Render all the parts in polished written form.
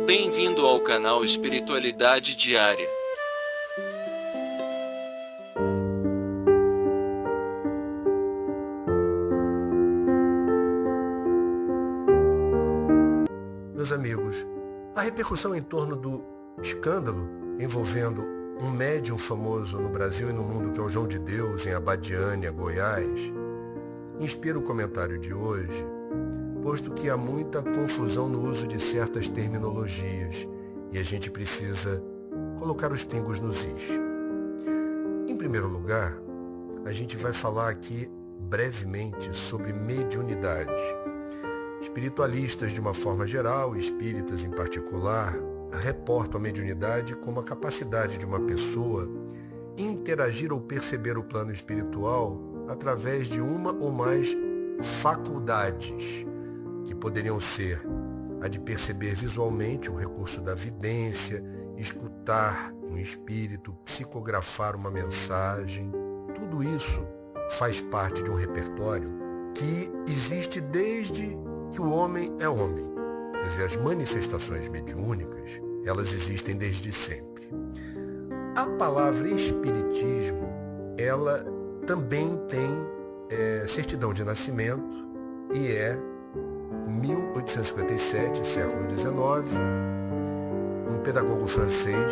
Bem-vindo ao canal Espiritualidade Diária. Meus amigos, a repercussão em torno do escândalo envolvendo um médium famoso no Brasil e no mundo, que é o João de Deus, em Abadiânia, Goiás, inspira o comentário de hoje, posto que há muita confusão no uso de certas terminologias e a gente precisa colocar os pingos nos is. Em primeiro lugar, a gente vai falar aqui brevemente sobre mediunidade. Espiritualistas de uma forma geral, espíritas em particular, reportam a mediunidade como a capacidade de uma pessoa interagir ou perceber o plano espiritual através de uma ou mais faculdades, que poderiam ser a de perceber visualmente, o recurso da vidência, escutar um espírito, psicografar uma mensagem. Tudo isso faz parte de um repertório que existe desde que o homem é homem. Quer dizer, as manifestações mediúnicas, elas existem desde sempre. A palavra espiritismo, ela também tem certidão de nascimento e é 1857, século XIX, um pedagogo francês,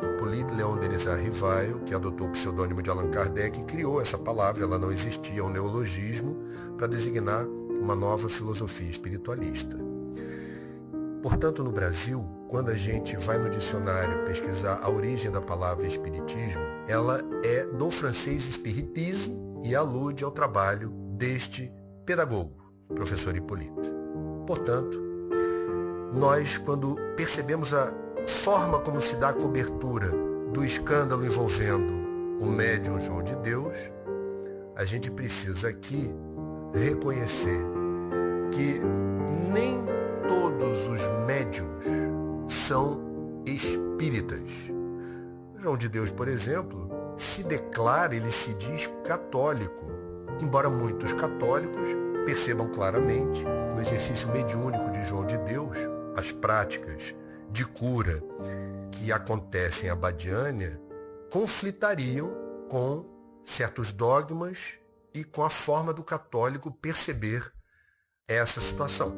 Hippolyte Léon Denis Rivail, que adotou o pseudônimo de Allan Kardec, criou essa palavra. Ela não existia, um neologismo para designar uma nova filosofia espiritualista. Portanto, no Brasil, quando a gente vai no dicionário pesquisar a origem da palavra espiritismo, ela é do francês spiritisme e alude ao trabalho deste pedagogo, professor Hippolyte. Portanto, nós, quando percebemos a forma como se dá a cobertura do escândalo envolvendo o médium João de Deus, a gente precisa aqui reconhecer que nem todos os médiuns são espíritas. João de Deus, por exemplo, se declara, ele se diz católico, embora muitos católicos percebam claramente que o exercício mediúnico de João de Deus, as práticas de cura que acontecem em Abadiânia, conflitariam com certos dogmas e com a forma do católico perceber essa situação.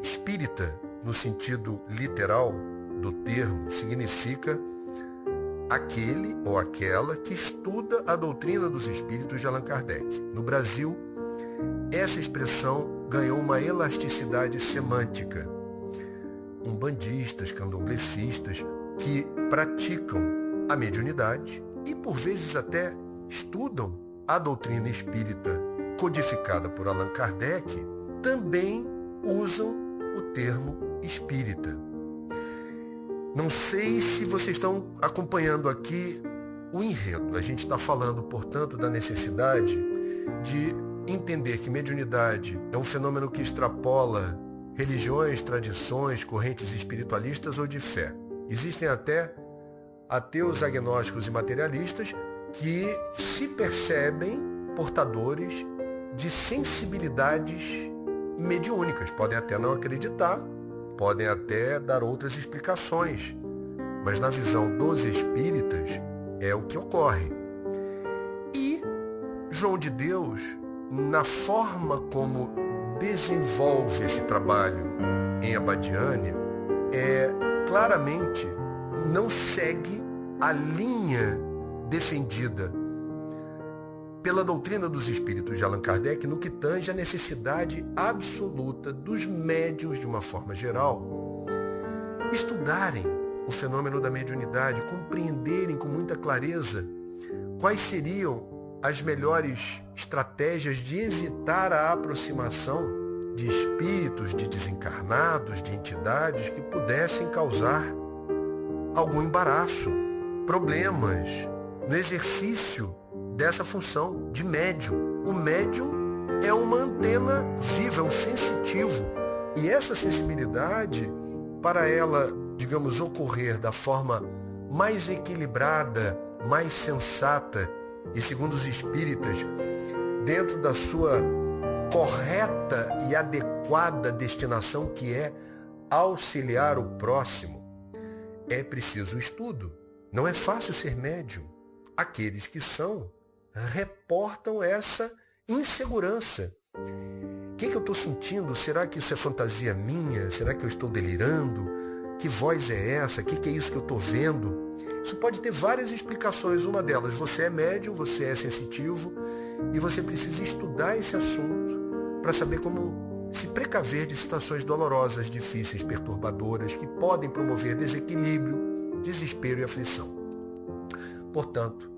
Espírita, no sentido literal do termo, significa aquele ou aquela que estuda a doutrina dos espíritos de Allan Kardec. No Brasil, essa expressão ganhou uma elasticidade semântica. Umbandistas, candomblecistas, que praticam a mediunidade e, por vezes, até estudam a doutrina espírita codificada por Allan Kardec, também usam o termo espírita. Não sei se vocês estão acompanhando aqui o enredo. A gente está falando, portanto, da necessidade de entender que mediunidade é um fenômeno que extrapola religiões, tradições, correntes espiritualistas ou de fé. Existem até ateus, agnósticos e materialistas que se percebem portadores de sensibilidades mediúnicas. Podem até não acreditar, podem até dar outras explicações, mas na visão dos espíritas é o que ocorre. E João de Deus, na forma como desenvolve esse trabalho em Abadiânia, claramente não segue a linha defendida pela doutrina dos espíritos de Allan Kardec no que tange a necessidade absoluta dos médiuns, de uma forma geral, estudarem o fenômeno da mediunidade, compreenderem com muita clareza quais seriam as melhores estratégias de evitar a aproximação de espíritos, de desencarnados, de entidades que pudessem causar algum embaraço, problemas no exercício dessa função de médium. O médium é uma antena viva, é um sensitivo. E essa sensibilidade, para ela, digamos, ocorrer da forma mais equilibrada, mais sensata e, segundo os espíritas, dentro da sua correta e adequada destinação, que é auxiliar o próximo, é preciso estudo. Não é fácil ser médium. Aqueles que são reportam essa insegurança. O que eu estou sentindo? Será que isso é fantasia minha? Será que eu estou delirando? Que voz é essa? O que é isso que eu estou vendo? Isso pode ter várias explicações. Uma delas, você é médium, você é sensitivo e você precisa estudar esse assunto para saber como se precaver de situações dolorosas, difíceis, perturbadoras, que podem promover desequilíbrio, desespero e aflição. Portanto,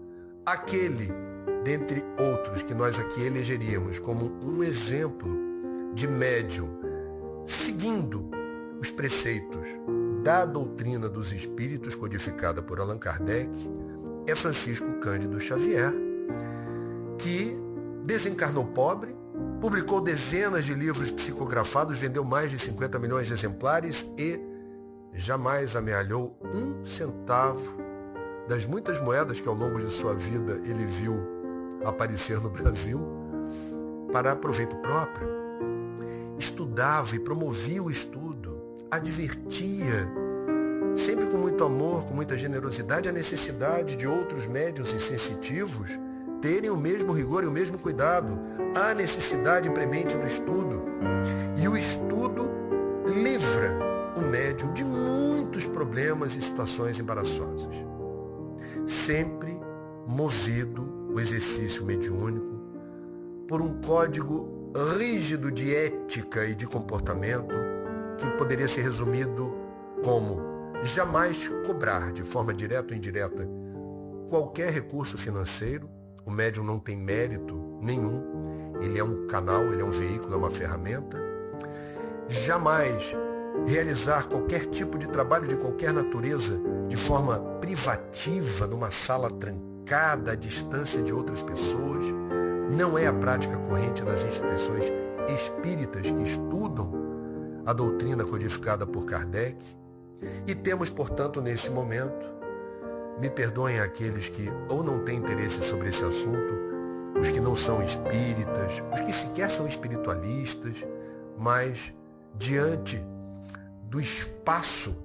aquele, dentre outros que nós aqui elegeríamos como um exemplo de médium, seguindo os preceitos da doutrina dos espíritos codificada por Allan Kardec, é Francisco Cândido Xavier, que desencarnou pobre, publicou dezenas de livros psicografados, vendeu mais de 50 milhões de exemplares e jamais amealhou um centavo das muitas moedas que ao longo de sua vida ele viu aparecer no Brasil para proveito próprio. Estudava e promovia o estudo, advertia, sempre com muito amor, com muita generosidade, a necessidade de outros médiuns e sensitivos terem o mesmo rigor e o mesmo cuidado, a necessidade premente do estudo. E o estudo livra o médium de muitos problemas e situações embaraçosas. Sempre movido o exercício mediúnico por um código rígido de ética e de comportamento que poderia ser resumido como jamais cobrar de forma direta ou indireta qualquer recurso financeiro. O médium não tem mérito nenhum, ele é um canal, ele é um veículo, é uma ferramenta. Jamais realizar qualquer tipo de trabalho de qualquer natureza de forma privativa, numa sala trancada, à distância de outras pessoas. Não é a prática corrente nas instituições espíritas que estudam a doutrina codificada por Kardec. E temos, portanto, nesse momento, me perdoem aqueles que ou não têm interesse sobre esse assunto, os que não são espíritas, os que sequer são espiritualistas, mas diante do espaço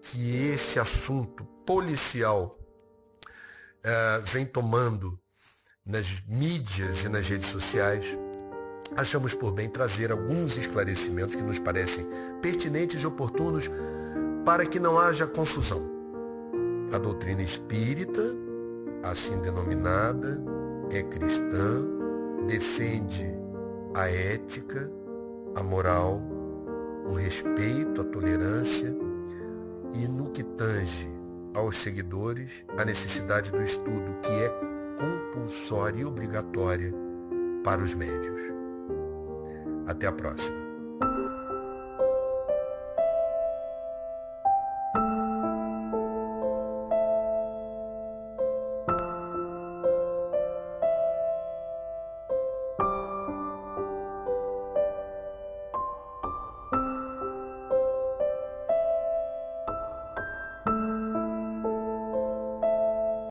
que esse assunto policial vem tomando nas mídias e nas redes sociais, achamos por bem trazer alguns esclarecimentos que nos parecem pertinentes e oportunos para que não haja confusão. A doutrina espírita, assim denominada, é cristã, defende a ética, a moral, o respeito, a tolerância e, no que tange aos seguidores, a necessidade do estudo, que é compulsória e obrigatória para os médiuns. Até a próxima.